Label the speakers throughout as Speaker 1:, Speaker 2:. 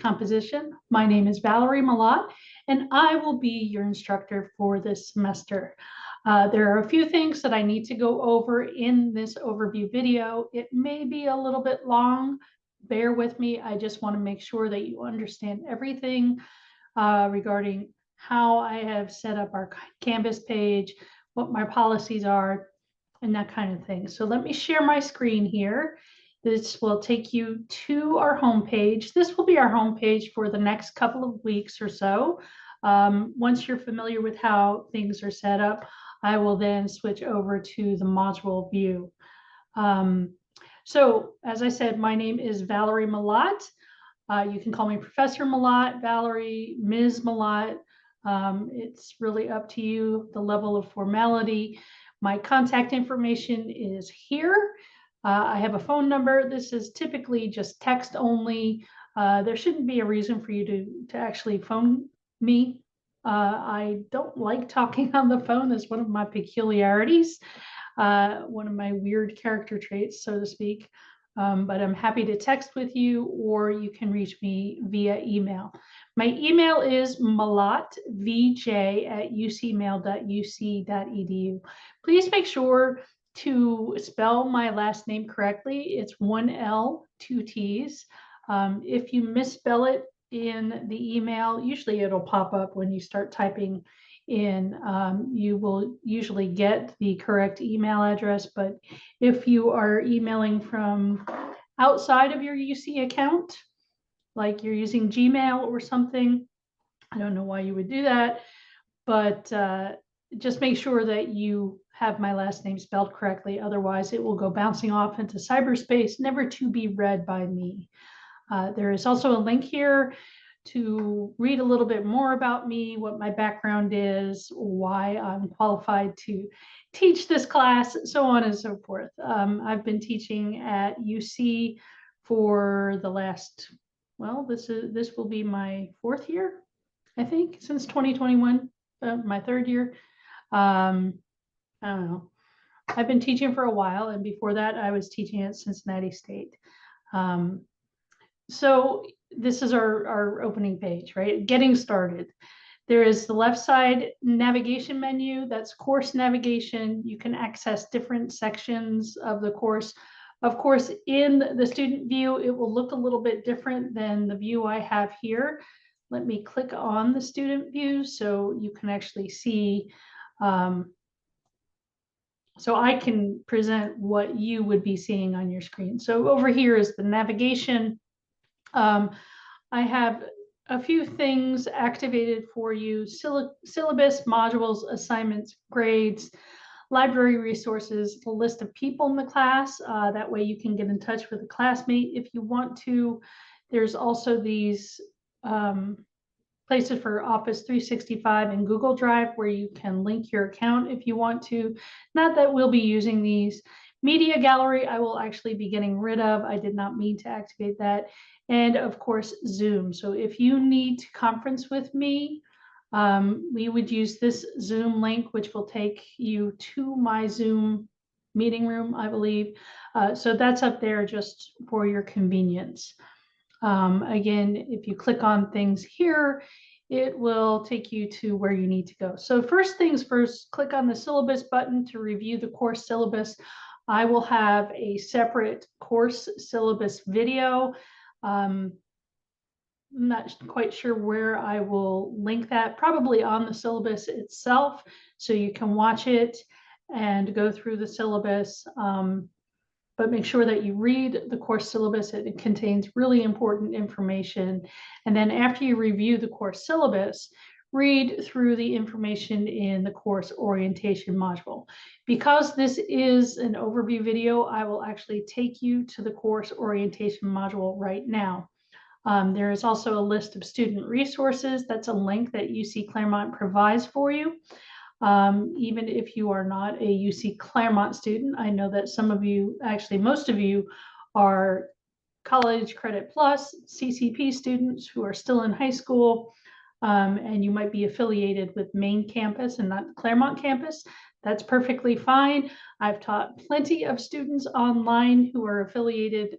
Speaker 1: composition. My name is Valerie Malott, and I will be your instructor for this semester. There are a few things that I need to go over in this overview video. It may be a little bit long. Bear with me. I just want to make sure that you understand everything regarding how I have set up our Canvas page, what my policies are, and that kind of thing. So let me share my screen here. This will take you to our homepage. This will be our homepage for the next couple of weeks or so. Once you're familiar with how things are set up, I will then switch over to the module view. So as I said, my name is Valerie Malott. You can call me Professor Malott, Valerie, Ms. Malott. It's really up to you, the level of formality. My contact information is here. I have a phone number. This is typically just text only. There shouldn't be a reason for you to actually phone me. I don't like talking on the phone. That's one of my peculiarities, one of my weird character traits, so to speak. But I'm happy to text with you, or you can reach me via email. My email is malottvj@ucmail.uc.edu. Please make sure to spell my last name correctly. It's 1 L, 2 T's. If you misspell it in the email, usually it'll pop up when you start typing in. You will usually get the correct email address, but if you are emailing from outside of your UC account, like you're using Gmail or something, I don't know why you would do that, but just make sure that you have my last name spelled correctly. Otherwise, it will go bouncing off into cyberspace, never to be read by me. There is also a link here to read a little bit more about me, what my background is, why I'm qualified to teach this class, so on and so forth. I've been teaching at UC for the last, well, this will be my 4th year, I think, since 2021, my 3rd year. I don't know. I've been teaching for a while, and before that, I was teaching at Cincinnati State. So this is our opening page, right? Getting started. There is the left side navigation menu. That's course navigation. You can access different sections of the course. Of course, in the student view, it will look a little bit different than the view I have here. Let me click on the student view so you can actually see. So I can present what you would be seeing on your screen. So over here is the navigation. I have a few things activated for you: syllabus, modules, assignments, grades, library resources, a list of people in the class. That way you can get in touch with a classmate if you want to. There's also these places for Office 365 and Google Drive where you can link your account if you want to. Not that we'll be using these. Media gallery, I will actually be getting rid of. I did not mean to activate that. And of course, Zoom. So if you need to conference with me, we would use this Zoom link, which will take you to my Zoom meeting room, I believe. So that's up there just for your convenience. Again, if you click on things here, it will take you to where you need to go. So first things first, click on the syllabus button to review the course syllabus. I will have a separate course syllabus video. I'm not quite sure where I will link that, probably on the syllabus itself, so you can watch it and go through the syllabus. But make sure that you read the course syllabus. It contains really important information. And then after you review the course syllabus, read through the information in the course orientation module. Because this is an overview video, I will actually take you to the course orientation module right now. There is also a list of student resources. That's a link that UC Claremont provides for you. Even if you are not a UC Claremont student, I know that some of you, actually most of you, are College Credit Plus, CCP students who are still in high school, and you might be affiliated with main campus and not Claremont campus. That's perfectly fine. I've taught plenty of students online who are affiliated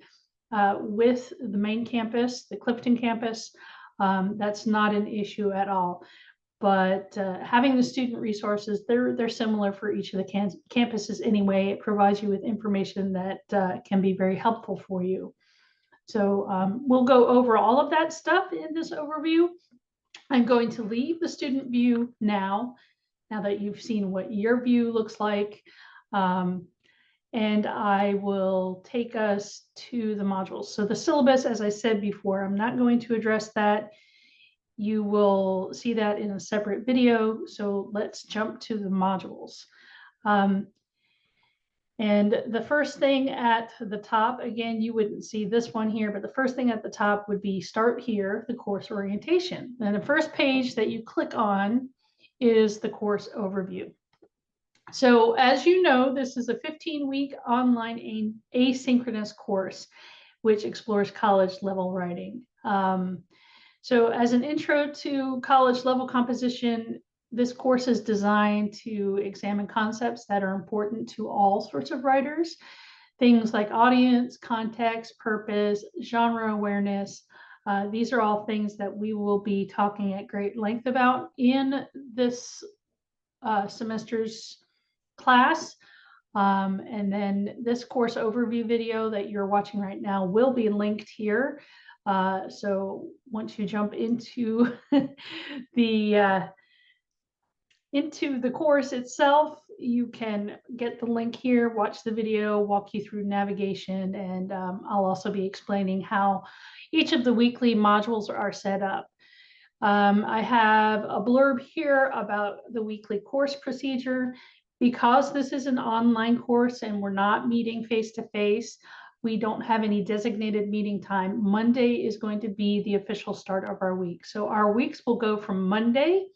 Speaker 1: with the main campus, the Clifton campus. That's not an issue at all. But having the student resources, they're similar for each of the campuses anyway. It provides you with information that can be very helpful for you. So we'll go over all of that stuff in this overview. I'm going to leave the student view now that you've seen what your view looks like. And I will take us to the modules. So the syllabus, as I said before, I'm not going to address that. You will see that in a separate video. So let's jump to the modules. And the first thing at the top, again, you wouldn't see this one here, but the first thing at the top would be start here, the course orientation. And the first page that you click on is the course overview. So as you know, this is a 15-week online asynchronous course, which explores college level writing. So as an intro to college level composition, this course is designed to examine concepts that are important to all sorts of writers. Things like audience, context, purpose, genre awareness. These are all things that we will be talking at great length about in this semester's class. And then this course overview video that you're watching right now will be linked here. So once you jump into the course itself, you can get the link here, watch the video, walk you through navigation, and I'll also be explaining how each of the weekly modules are set up. I have a blurb here about the weekly course procedure. Because this is an online course and we're not meeting face-to-face, we don't have any designated meeting time. Monday is going to be the official start of our week. So our weeks will go from Monday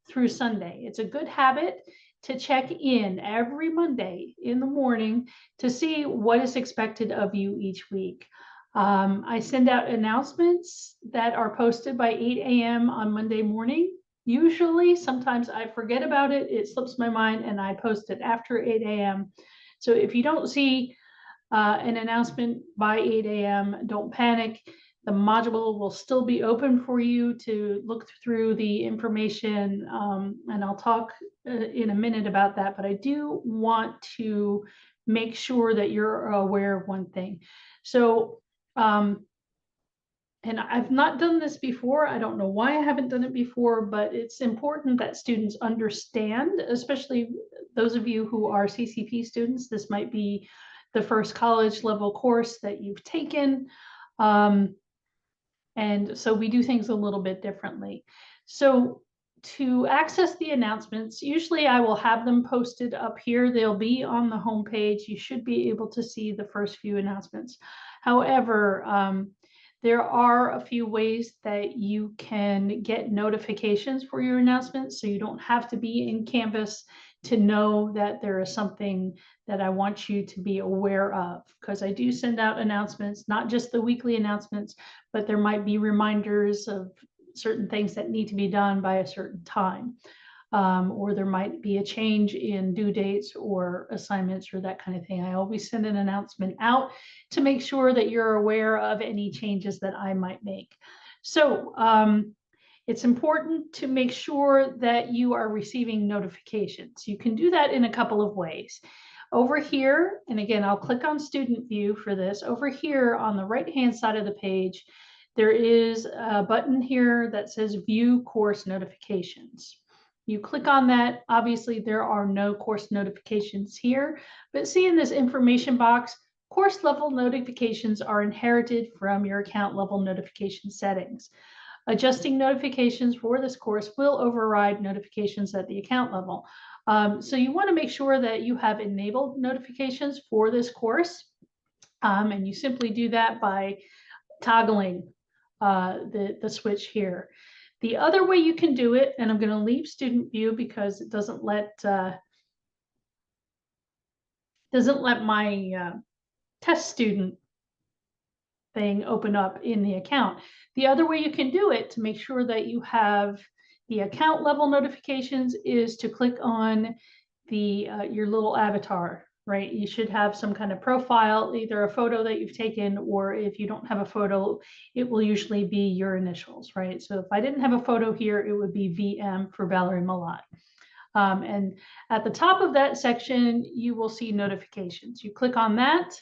Speaker 1: through Sunday. It's a good habit to check in every Monday in the morning to see what is expected of you each week. I send out announcements that are posted by 8 a.m. on Monday morning. Usually, sometimes I forget about it, it slips my mind, and I post it after 8 a.m. So if you don't see an announcement by 8 a.m., don't panic. The module will still be open for you to look through the information, and I'll talk in a minute about that, but I do want to make sure that you're aware of one thing. So, and I've not done this before. I don't know why I haven't done it before, but it's important that students understand, especially those of you who are CCP students. This might be the first college level course that you've taken. And so we do things a little bit differently. So to access the announcements, usually I will have them posted up here. They'll be on the homepage. You should be able to see the first few announcements. However, there are a few ways that you can get notifications for your announcements, so you don't have to be in Canvas to know that there is something that I want you to be aware of, because I do send out announcements, not just the weekly announcements, but there might be reminders of certain things that need to be done by a certain time. Or there might be a change in due dates or assignments or that kind of thing. I always send an announcement out to make sure that you're aware of any changes that I might make. So it's important to make sure that you are receiving notifications. You can do that in a couple of ways. Over here, and again, I'll click on student view for this. Over here on the right-hand side of the page, there is a button here that says view course notifications. You click on that. Obviously, there are no course notifications here, but see in this information box, course level notifications are inherited from your account level notification settings. Adjusting notifications for this course will override notifications at the account level. So you want to make sure that you have enabled notifications for this course. And you simply do that by toggling the switch here. The other way you can do it, and I'm going to leave student view because it doesn't let my test student thing open up in the account. The other way you can do it to make sure that you have the account level notifications is to click on the your little avatar right? You should have some kind of profile, either a photo that you've taken, or if you don't have a photo, it will usually be your initials, right? So if I didn't have a photo here, it would be VM for Valerie Malat. And at the top of that section, you will see notifications. You click on that.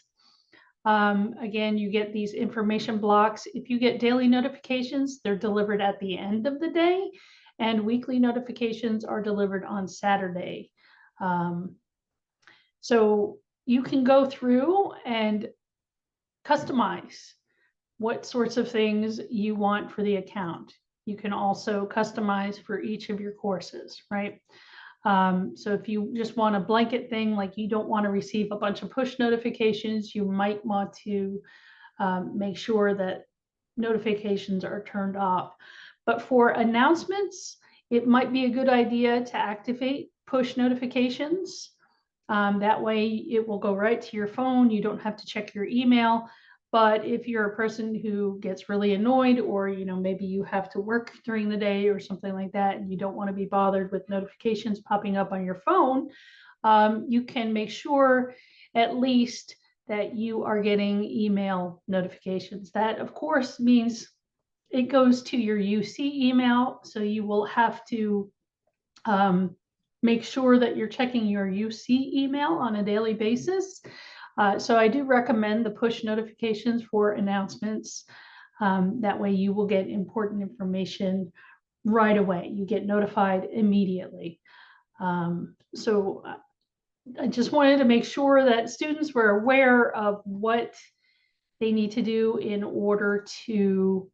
Speaker 1: Again, you get these information blocks. If you get daily notifications, they're delivered at the end of the day, and weekly notifications are delivered on Saturday. So you can go through and customize what sorts of things you want for the account. You can also customize for each of your courses, right? So if you just want a blanket thing, like you don't want to receive a bunch of push notifications, you might want to make sure that notifications are turned off. But for announcements, it might be a good idea to activate push notifications. That way it will go right to your phone. You don't have to check your email. But if you're a person who gets really annoyed, or maybe you have to work during the day or something like that, and you don't want to be bothered with notifications popping up on your phone, you can make sure at least that you are getting email notifications. That, of course, means it goes to your UC email, so you will have to make sure that you're checking your UC email on a daily basis. So I do recommend the push notifications for announcements. That way you will get important information right away. You get notified immediately. So I just wanted to make sure that students were aware of what they need to do in order to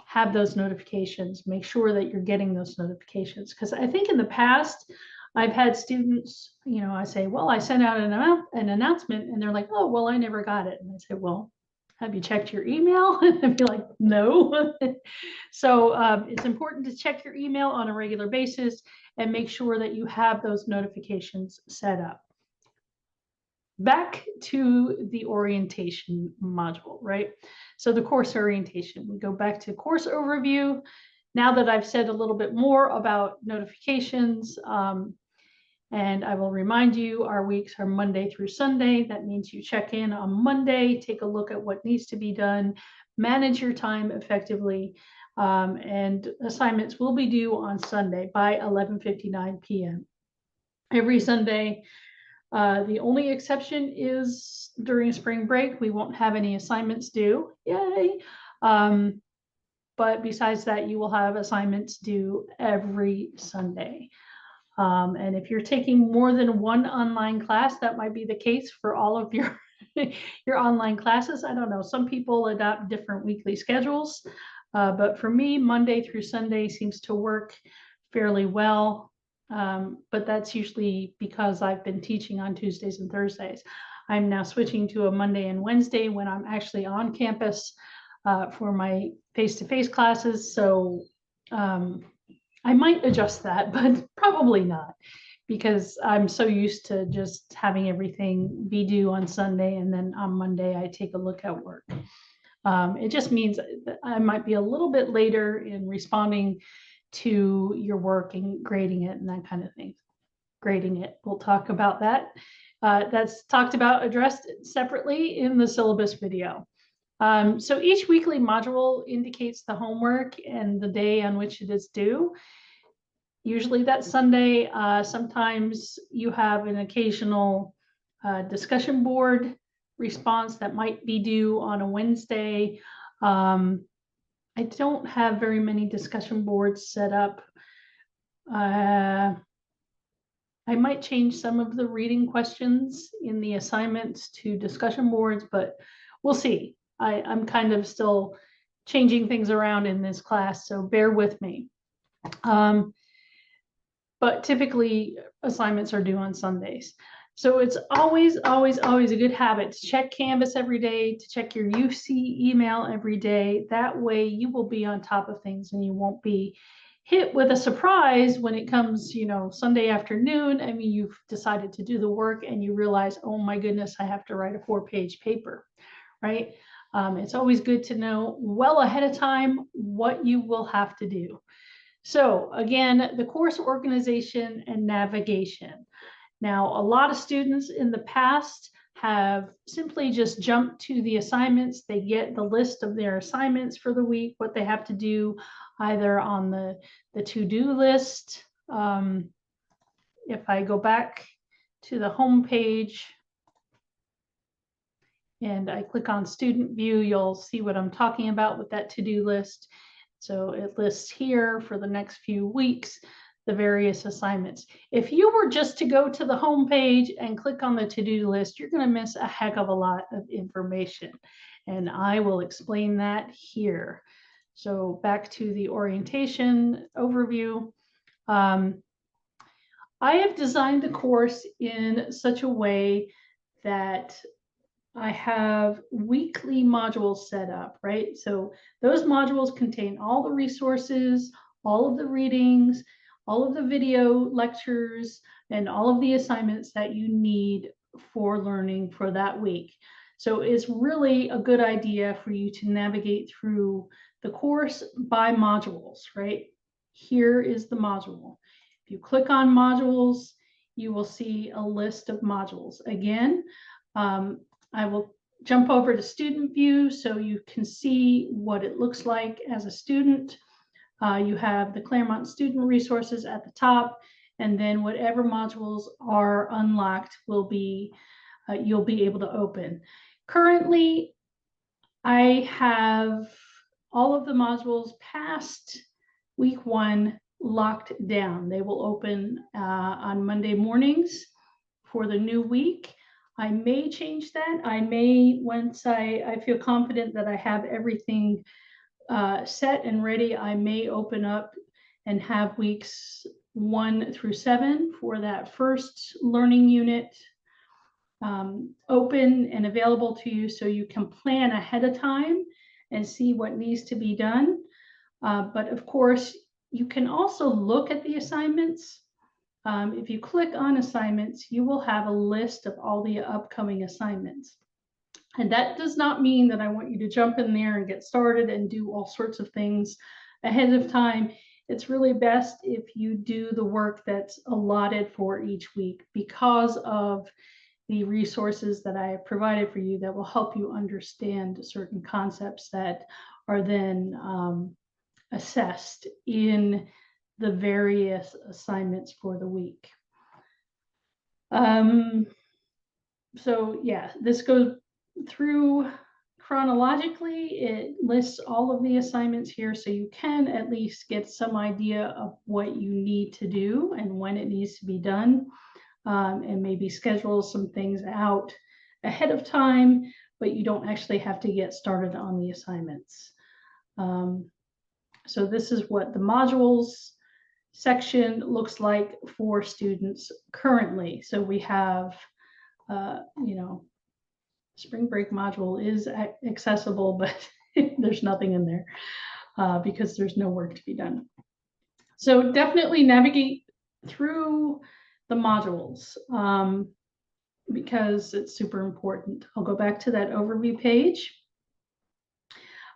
Speaker 1: have those notifications. Make sure that you're getting those notifications. Because I think in the past, I've had students, I say, well, I sent out an announcement, and they're like, oh, well, I never got it. And I say, well, have you checked your email? And I'd be like, no. So it's important to check your email on a regular basis and make sure that you have those notifications set up. Back to the orientation module, right? So the course orientation, we go back to course overview. Now that I've said a little bit more about notifications, and I will remind you, our weeks are Monday through Sunday. That means you check in on Monday, take a look at what needs to be done, manage your time effectively, and assignments will be due on Sunday by 11:59 p.m. every Sunday. The only exception is during spring break, we won't have any assignments due. Yay! But besides that, you will have assignments due every Sunday. And if you're taking more than one online class, that might be the case for all of your your online classes. I don't know. Some people adopt different weekly schedules, but for me, Monday through Sunday seems to work fairly well. But that's usually because I've been teaching on Tuesdays and Thursdays. I'm now switching to a Monday and Wednesday when I'm actually on campus for my face-to-face classes. So I might adjust that, but probably not, because I'm so used to just having everything be due on Sunday, and then on Monday I take a look at work. It just means that I might be a little bit later in responding to your work and grading it and that kind of thing. Grading it, we'll talk about that. That's talked about, addressed separately in the syllabus video. So each weekly module indicates the homework and the day on which it is due. Usually that's Sunday. Sometimes you have an occasional discussion board response that might be due on a Wednesday. I don't have very many discussion boards set up. I might change some of the reading questions in the assignments to discussion boards, but we'll see. I'm kind of still changing things around in this class, so bear with me. But typically assignments are due on Sundays. So it's always, always, always a good habit to check Canvas every day, to check your UC email every day. That way you will be on top of things and you won't be hit with a surprise when it comes, Sunday afternoon. I mean, you've decided to do the work and you realize, oh my goodness, I have to write a 4-page paper, right? It's always good to know well ahead of time what you will have to do. So again, the course organization and navigation. Now, a lot of students in the past have simply just jumped to the assignments. They get the list of their assignments for the week, what they have to do, either on the to-do list. If I go back to the home page and I click on student view, you'll see what I'm talking about with that to-do list. So it lists here for the next few weeks the various assignments. If you were just to go to the home page and click on the to-do list, you're going to miss a heck of a lot of information. And I will explain that here. So back to the orientation overview. I have designed the course in such a way that I have weekly modules set up, right? So those modules contain all the resources, all of the readings, all of the video lectures, and all of the assignments that you need for learning for that week. So it's really a good idea for you to navigate through the course by modules, right? Here is the module. If you click on modules, you will see a list of modules. Again, I will jump over to student view so you can see what it looks like as a student. You have the Claremont student resources at the top, and then whatever modules are unlocked will be, you'll be able to open. Currently, I have all of the modules past week 1 locked down. They will open on Monday mornings for the new week. I may change that. I may, once I feel confident that I have everything set and ready, I may open up and have weeks 1 through 7 for that first learning unit open and available to you, so you can plan ahead of time and see what needs to be done. But of course, you can also look at the assignments. If you click on assignments, you will have a list of all the upcoming assignments. And that does not mean that I want you to jump in there and get started and do all sorts of things ahead of time. It's really best if you do the work that's allotted for each week, because of the resources that I have provided for you that will help you understand certain concepts that are then assessed in the various assignments for the week. So yeah, this goes through chronologically. It lists all of the assignments here, so you can at least get some idea of what you need to do and when it needs to be done, and maybe schedule some things out ahead of time, but you don't actually have to get started on the assignments. So this is what the modules section looks like for students currently. So we have, you know, spring break module is accessible, but there's nothing in there because there's no work to be done. So definitely navigate through the modules because it's super important. I'll go back to that overview page.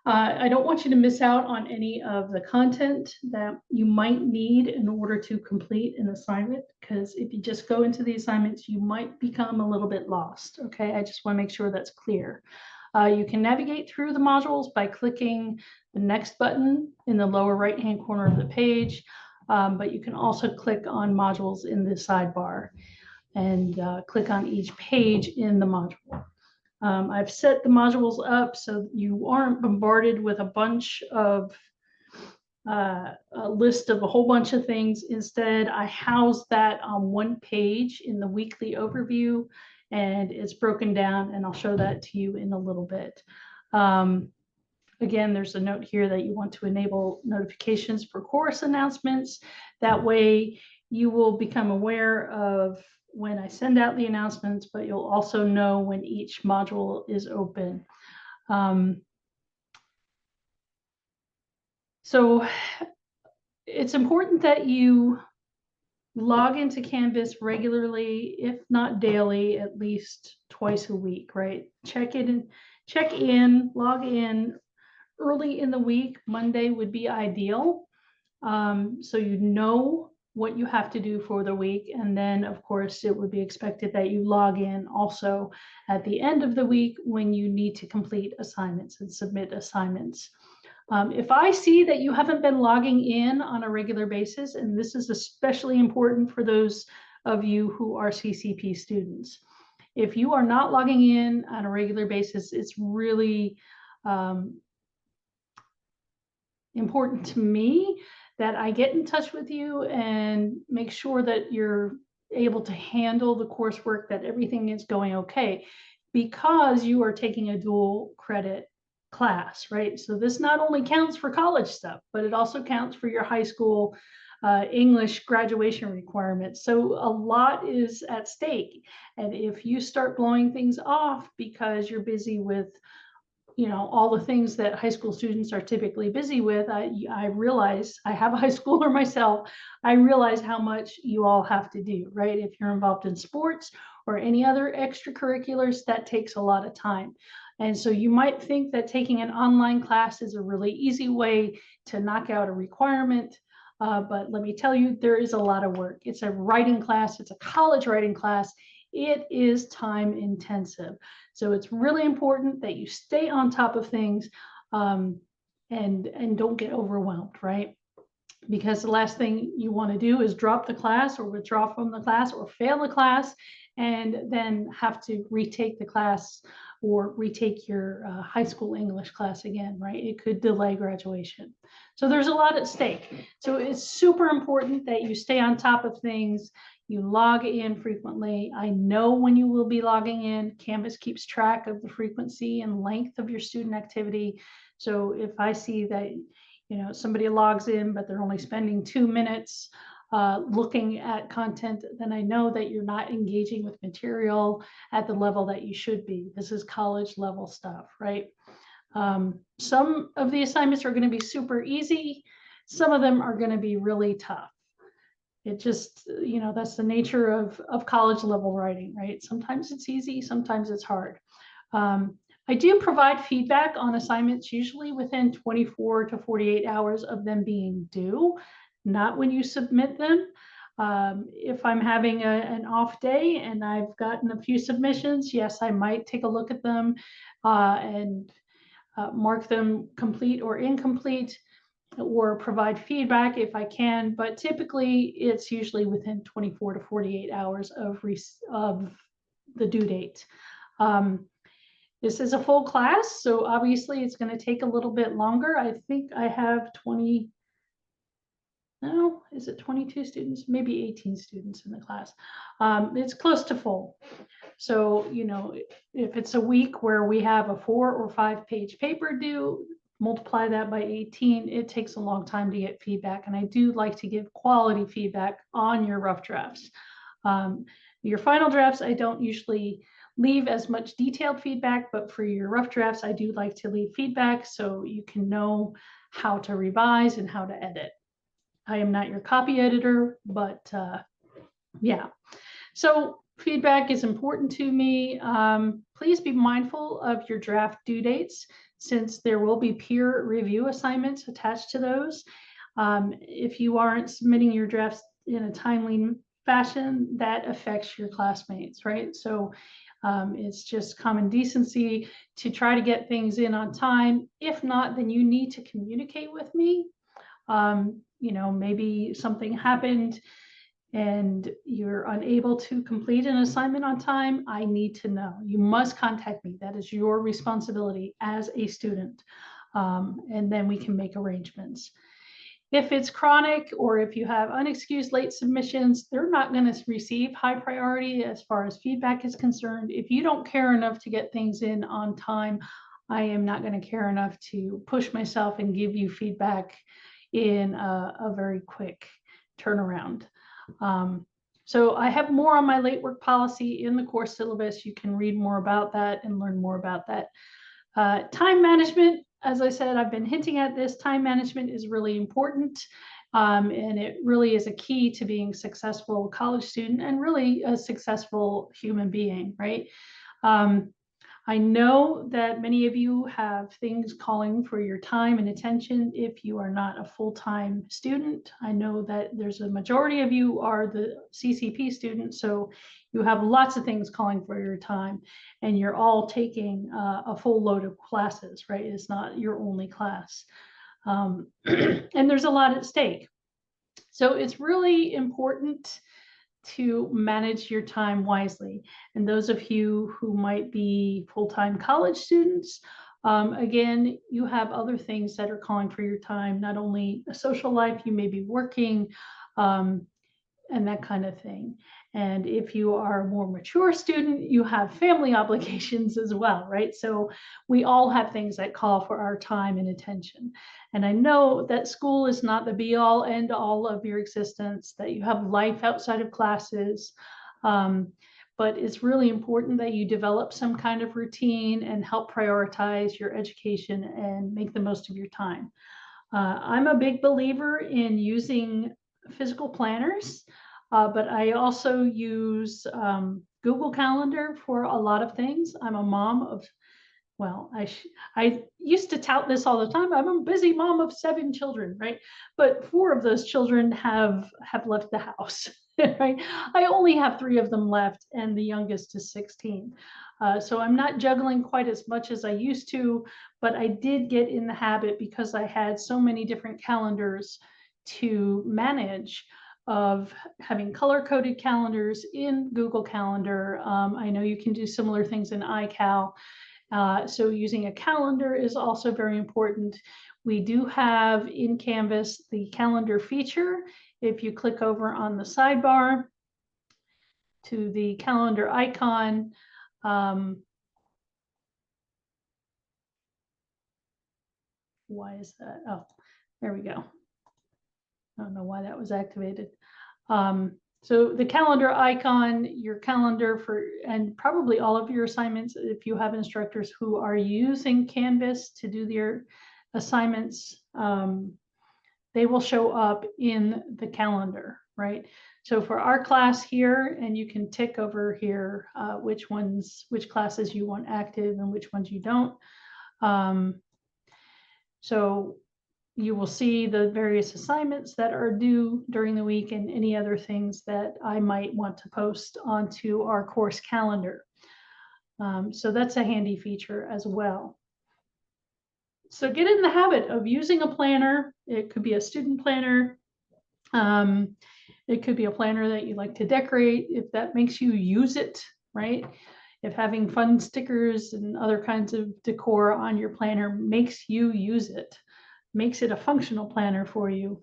Speaker 1: I don't want you to miss out on any of the content that you might need in order to complete an assignment, because if you just go into the assignments, you might become a little bit lost. Okay, I just want to make sure that's clear. You can navigate through the modules by clicking the next button in the lower right-hand corner of the page, but you can also click on modules in the sidebar and click on each page in the module. I've set the modules up so you aren't bombarded with a bunch of a list of a whole bunch of things. Instead, I house that on one page in the weekly overview, and it's broken down, and I'll show that to you in a little bit. Again, there's a note here that you want to enable notifications for course announcements. That way you will become aware of when I send out the announcements, but you'll also know when each module is open. So it's important that you log into Canvas regularly, if not daily, at least twice a week, right? Check in, log in early in the week. Monday would be ideal. So you know what you have to do for the week. And then, of course, it would be expected that you log in also at the end of the week when you need to complete assignments and submit assignments. If I see that you haven't been logging in on a regular basis, and this is especially important for those of you who are CCP students, if you are not logging in on a regular basis, it's really important to me that I get in touch with you and make sure that you're able to handle the coursework, that everything is going okay, because you are taking a dual credit class, right? So this not only counts for college stuff, but it also counts for your high school English graduation requirements. So a lot is at stake. And if you start blowing things off because you're busy with all the things that high school students are typically busy with, I realize, I have a high schooler myself, I realize how much you all have to do, right? If you're involved in sports or any other extracurriculars, that takes a lot of time. And so you might think that taking an online class is a really easy way to knock out a requirement. But let me tell you, there is a lot of work. It's a writing class, it's a college writing class. It is time intensive. So it's really important that you stay on top of things and don't get overwhelmed, right? Because the last thing you want to do is drop the class or withdraw from the class or fail the class and then have to retake the class or retake your high school English class again, right? It could delay graduation. So there's a lot at stake. So it's super important that you stay on top of things. You log in frequently. I know when you will be logging in. Canvas keeps track of the frequency and length of your student activity. So if I see that somebody logs in, but they're only spending 2 minutes looking at content, then I know that you're not engaging with material at the level that you should be. This is college level stuff, right? Some of the assignments are going to be super easy. Some of them are going to be really tough. It just, that's the nature of college level writing, right? Sometimes it's easy, sometimes it's hard. I do provide feedback on assignments, usually within 24 to 48 hours of them being due, not when you submit them. If I'm having an off day and I've gotten a few submissions, yes, I might take a look at them and mark them complete or incomplete, or provide feedback if I can, but typically it's usually within 24 to 48 hours of the due date. This is a full class, so obviously it's going to take a little bit longer. I think I have is it 22 students? Maybe 18 students in the class. It's close to full. So, if it's a week where we have a 4 or 5 page paper due, multiply that by 18, it takes a long time to get feedback. And I do like to give quality feedback on your rough drafts. Your final drafts, I don't usually leave as much detailed feedback, but for your rough drafts, I do like to leave feedback so you can know how to revise and how to edit. I am not your copy editor, but yeah. So feedback is important to me. Please be mindful of your draft due dates, since there will be peer review assignments attached to those. If you aren't submitting your drafts in a timely fashion, that affects your classmates, right? So it's just common decency to try to get things in on time. If not, then you need to communicate with me. Maybe something happened and you're unable to complete an assignment on time. I need to know. You must contact me. That is your responsibility as a student. And then we can make arrangements. If it's chronic or if you have unexcused late submissions, they're not going to receive high priority as far as feedback is concerned. If you don't care enough to get things in on time, I am not going to care enough to push myself and give you feedback in a very quick turnaround. So I have more on my late work policy in the course syllabus. You can read more about that and learn more about that. Time management, as I said, I've been hinting at this. Time management is really important. And it really is a key to being a successful college student and really a successful human being, right? I know that many of you have things calling for your time and attention if you are not a full-time student. I know that there's a majority of you are the CCP students, so you have lots of things calling for your time, and you're all taking a full load of classes, right? It's not your only class. And there's a lot at stake. So it's really important to manage your time wisely. And those of you who might be full-time college students, again, you have other things that are calling for your time, not only a social life, you may be working, and that kind of thing. And if you are a more mature student, you have family obligations as well, right? So we all have things that call for our time and attention. And I know that school is not the be all end all of your existence, that you have life outside of classes. But it's really important that you develop some kind of routine and help prioritize your education and make the most of your time. I'm a big believer in using physical planners, but I also use Google Calendar for a lot of things. I'm a mom of, well, I used to tout this all the time. I'm a busy mom of 7 children, right? But 4 of those children have left the house, right? I only have 3 of them left, and the youngest is 16. So I'm not juggling quite as much as I used to, but I did get in the habit because I had so many different calendars to manage of having color-coded calendars in Google Calendar. I know you can do similar things in iCal. So using a calendar is also very important. We do have in Canvas the calendar feature. If you click over on the sidebar to the calendar icon, why is that? Oh, there we go. I don't know why that was activated. So the calendar icon, your calendar for, and probably all of your assignments, if you have instructors who are using Canvas to do their assignments, they will show up in the calendar, right? So for our class here, and you can tick over here which classes you want active and which ones you don't. So you will see the various assignments that are due during the week and any other things that I might want to post onto our course calendar. So that's a handy feature as well. So get in the habit of using a planner. It could be a student planner. It could be a planner that you like to decorate if that makes you use it, right? If having fun stickers and other kinds of decor on your planner makes you use it, makes it a functional planner for you,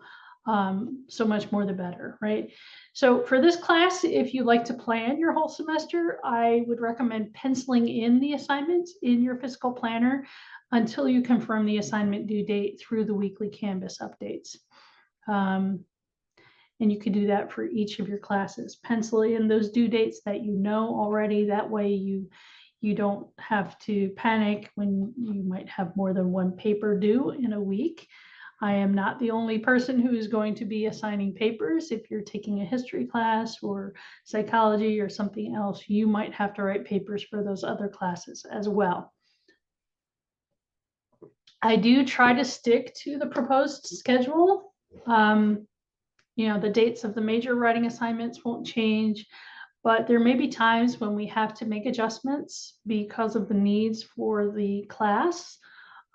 Speaker 1: so much more the better, right? So for this class, if you like to plan your whole semester, I would recommend penciling in the assignments in your physical planner until you confirm the assignment due date through the weekly Canvas updates. And you could do that for each of your classes. Pencil in those due dates that you know already. That way you don't have to panic when you might have more than one paper due in a week. I am not the only person who is going to be assigning papers. If you're taking a history class or psychology or something else, you might have to write papers for those other classes as well. I do try to stick to the proposed schedule. You know, the dates of the major writing assignments won't change, but there may be times when we have to make adjustments because of the needs for the class.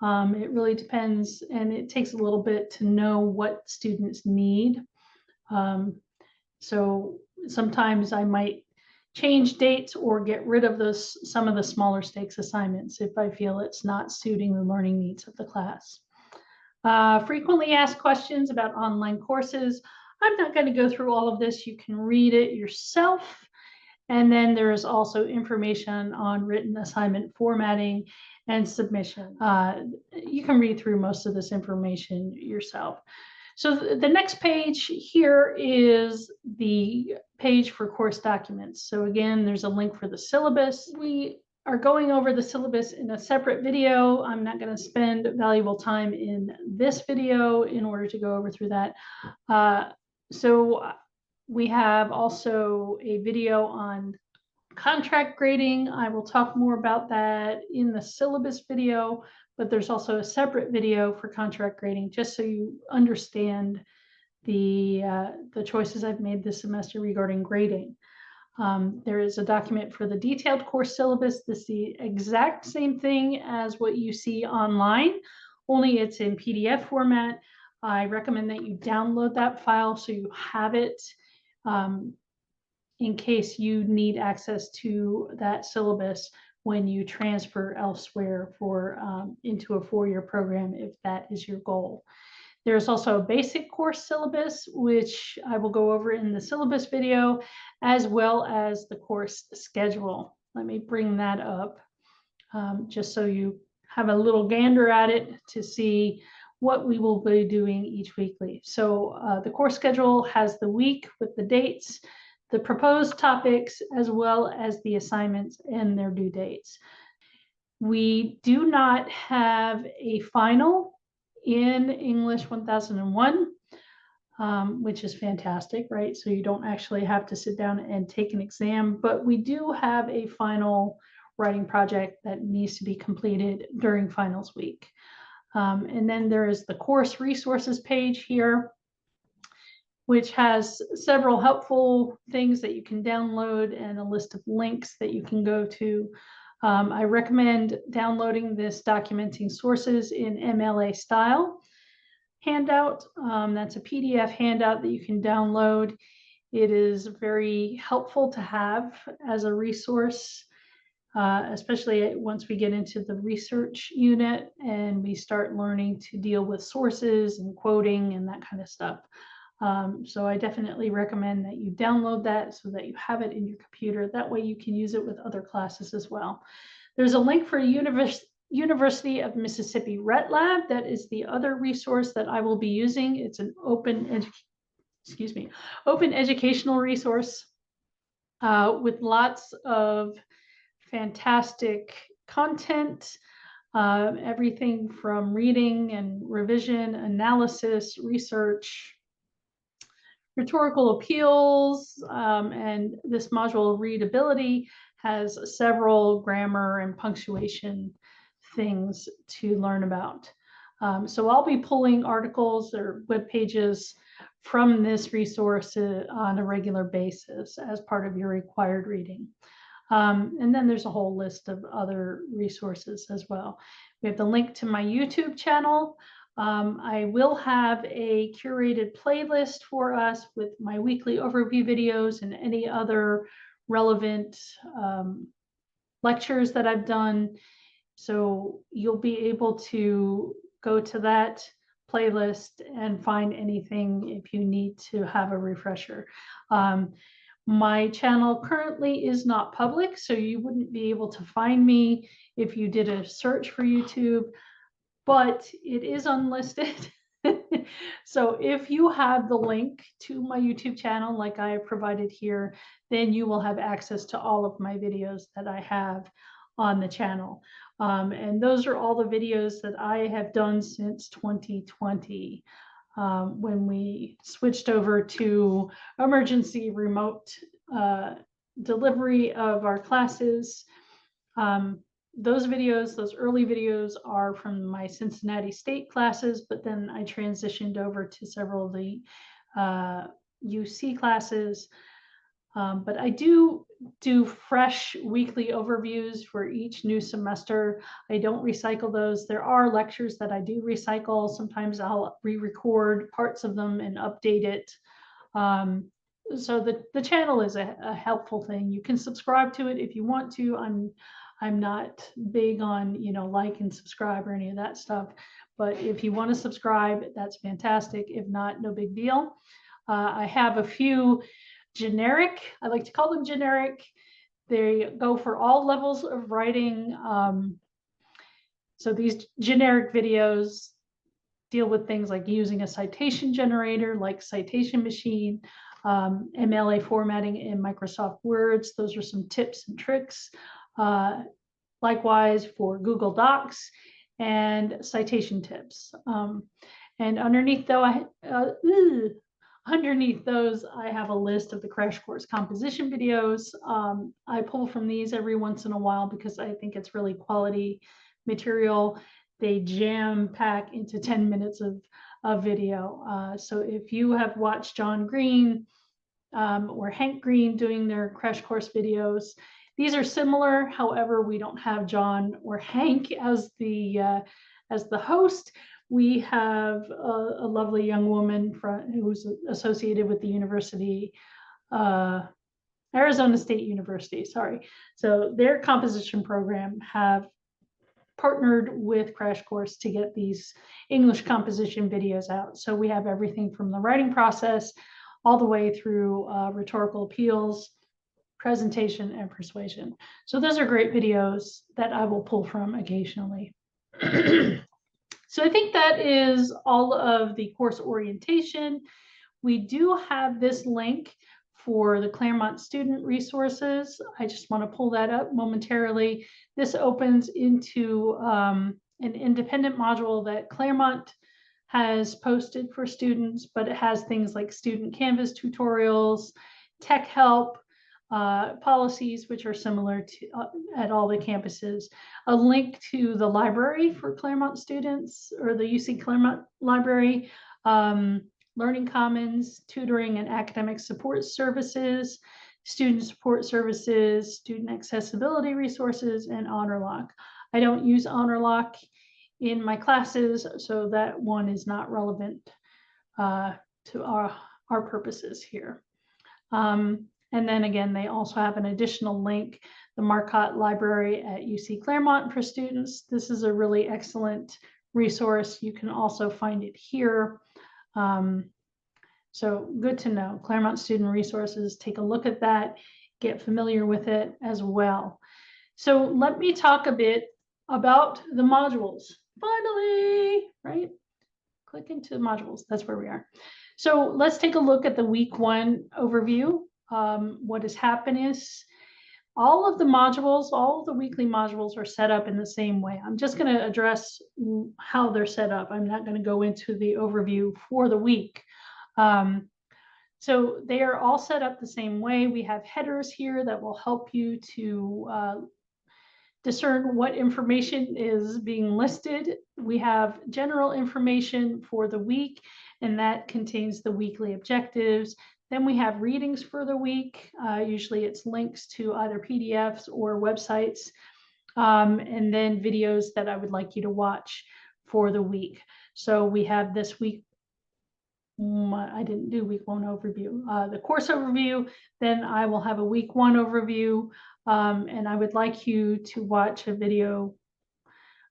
Speaker 1: It really depends, and it takes a little bit to know what students need. So sometimes I might change dates or get rid of some of the smaller stakes assignments if I feel it's not suiting the learning needs of the class. Frequently asked questions about online courses. I'm not going to go through all of this. You can read it yourself. And then there is also information on written assignment formatting and submission. You can read through most of this information yourself. So the next page here is the page for course documents. So again, there's a link for the syllabus. We are going over the syllabus in a separate video. I'm not going to spend valuable time in this video in order to go over through that. So we have also a video on Contract grading, I will talk more about that in the syllabus video, but there's also a separate video for contract grading, just so you understand the choices I've made this semester regarding grading. There is a document for the detailed course syllabus. This is the exact same thing as what you see online, only it's in PDF format. I recommend that you download that file so you have it in case you need access to that syllabus when you transfer elsewhere for into a four-year program, if that is your goal. There's also a basic course syllabus, which I will go over in the syllabus video, as well as the course schedule. Let me bring that up just so you have a little gander at it to see what we will be doing each weekly. So the course schedule has the week with the dates, the proposed topics, as well as the assignments and their due dates. We do not have a final in English 1001, which is fantastic, right? So you don't actually have to sit down and take an exam, but we do have a final writing project that needs to be completed during finals week. And then there is the course resources page here, which has several helpful things that you can download and a list of links that you can go to. I recommend downloading this documenting sources in MLA style handout. That's a PDF handout that you can download. It is very helpful to have as a resource, especially once we get into the research unit and we start learning to deal with sources and quoting and that kind of stuff. So I definitely recommend that you download that so that you have it in your computer. That way you can use it with other classes as well. There's a link for University of Mississippi RET Lab. That is the other resource that I will be using. It's an open educational resource with lots of fantastic content, everything from reading and revision, analysis, research, rhetorical appeals, and this module readability has several grammar and punctuation things to learn about. So I'll be pulling articles or web pages from this resource on a regular basis as part of your required reading. And then there's a whole list of other resources as well. We have the link to my YouTube channel. I will have a curated playlist for us with my weekly overview videos and any other relevant lectures that I've done. So you'll be able to go to that playlist and find anything if you need to have a refresher. My channel currently is not public, so you wouldn't be able to find me if you did a search for YouTube, but it is unlisted. So if you have the link to my YouTube channel, like I have provided here, then you will have access to all of my videos that I have on the channel. And those are all the videos that I have done since 2020, when we switched over to emergency remote delivery of our classes. Those videos, those early videos are from my Cincinnati State classes, but then I transitioned over to several of the UC classes. But I do fresh weekly overviews for each new semester. I don't recycle those. There are lectures that I do recycle. Sometimes I'll re-record parts of them and update it. So the channel is a helpful thing. You can subscribe to it if you want to. I'm not big on, like and subscribe or any of that stuff. But if you want to subscribe, that's fantastic. If not, no big deal. I have a few generic, I like to call them generic. They go for all levels of writing. So these generic videos deal with things like using a citation generator, like Citation Machine, MLA formatting in Microsoft Words. Those are some tips and tricks. Likewise for Google Docs and citation tips. And underneath though, underneath those, I have a list of the crash course composition videos. I pull from these every once in a while because I think it's really quality material. They jam pack into 10 minutes of video. So if you have watched John Green or Hank Green doing their crash course videos, these are similar. However, we don't have John or Hank as the host. We have a lovely young woman who's associated with the university, Arizona State University, sorry. So their composition program have partnered with Crash Course to get these English composition videos out. So we have everything from the writing process all the way through rhetorical appeals, presentation, and persuasion. So those are great videos that I will pull from occasionally. So I think that is all of the course orientation. We do have this link for the Claremont student resources. I just want to pull that up momentarily. This opens into an independent module that Claremont has posted for students, but it has things like student Canvas tutorials, tech help, policies, which are similar to at all the campuses, a link to the library for Claremont students or the UC Claremont library, Learning Commons, tutoring and academic support services, student support services, student accessibility resources, and HonorLock. I don't use HonorLock in my classes, so that one is not relevant to our purposes here. And then again, they also have an additional link, the Marcotte Library at UC Claremont for students. This is a really excellent resource. You can also find it here. So good to know. Claremont Student Resources, take a look at that, get familiar with it as well. So let me talk a bit about the modules. Finally, right? Click into the modules, that's where we are. So let's take a look at the week 1 overview. What has happened is all of the modules, all of the weekly modules are set up in the same way. I'm just going to address how they're set up. I'm not going to go into the overview for the week. So they are all set up the same way. We have headers here that will help you to discern what information is being listed. We have general information for the week, and that contains the weekly objectives. Then we have readings for the week. Usually it's links to either PDFs or websites, and then videos that I would like you to watch for the week. So we have this week, I didn't do week 1 overview, the course overview, then I will have a week 1 overview, and I would like you to watch a video,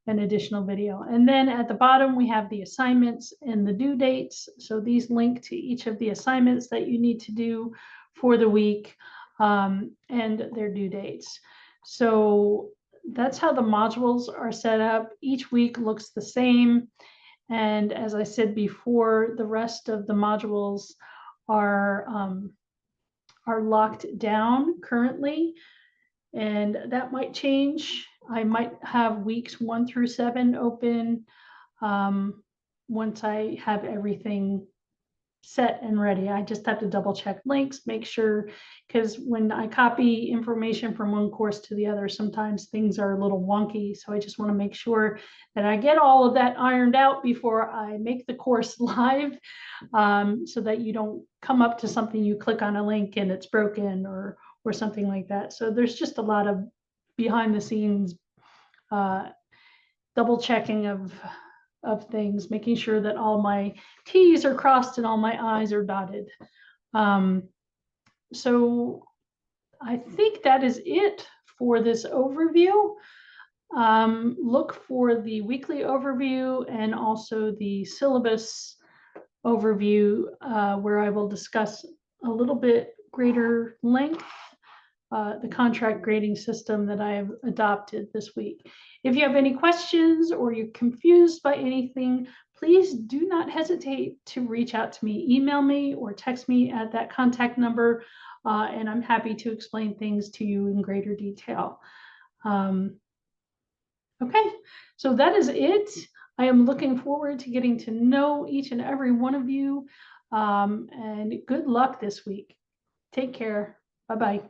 Speaker 1: an additional video. And then at the bottom, we have the assignments and the due dates. So these link to each of the assignments that you need to do for the week, and their due dates. So that's how the modules are set up. Each week looks the same. And as I said before, the rest of the modules are locked down currently, and that might change. I might have weeks 1 through 7 open once I have everything set and ready. I just have to double check links, make sure, because when I copy information from one course to the other, sometimes things are a little wonky. So I just want to make sure that I get all of that ironed out before I make the course live, so that you don't come up to something, you click on a link and it's broken or something like that. So there's just a lot of behind the scenes double checking of things, making sure that all my T's are crossed and all my I's are dotted. So I think that is it for this overview. Look for the weekly overview and also the syllabus overview, where I will discuss a little bit greater length the contract grading system that I have adopted this week. If you have any questions or you're confused by anything, please do not hesitate to reach out to me. Email me or text me at that contact number, and I'm happy to explain things to you in greater detail. Okay, so that is it. I am looking forward to getting to know each and every one of you. And good luck this week. Take care. Bye-bye.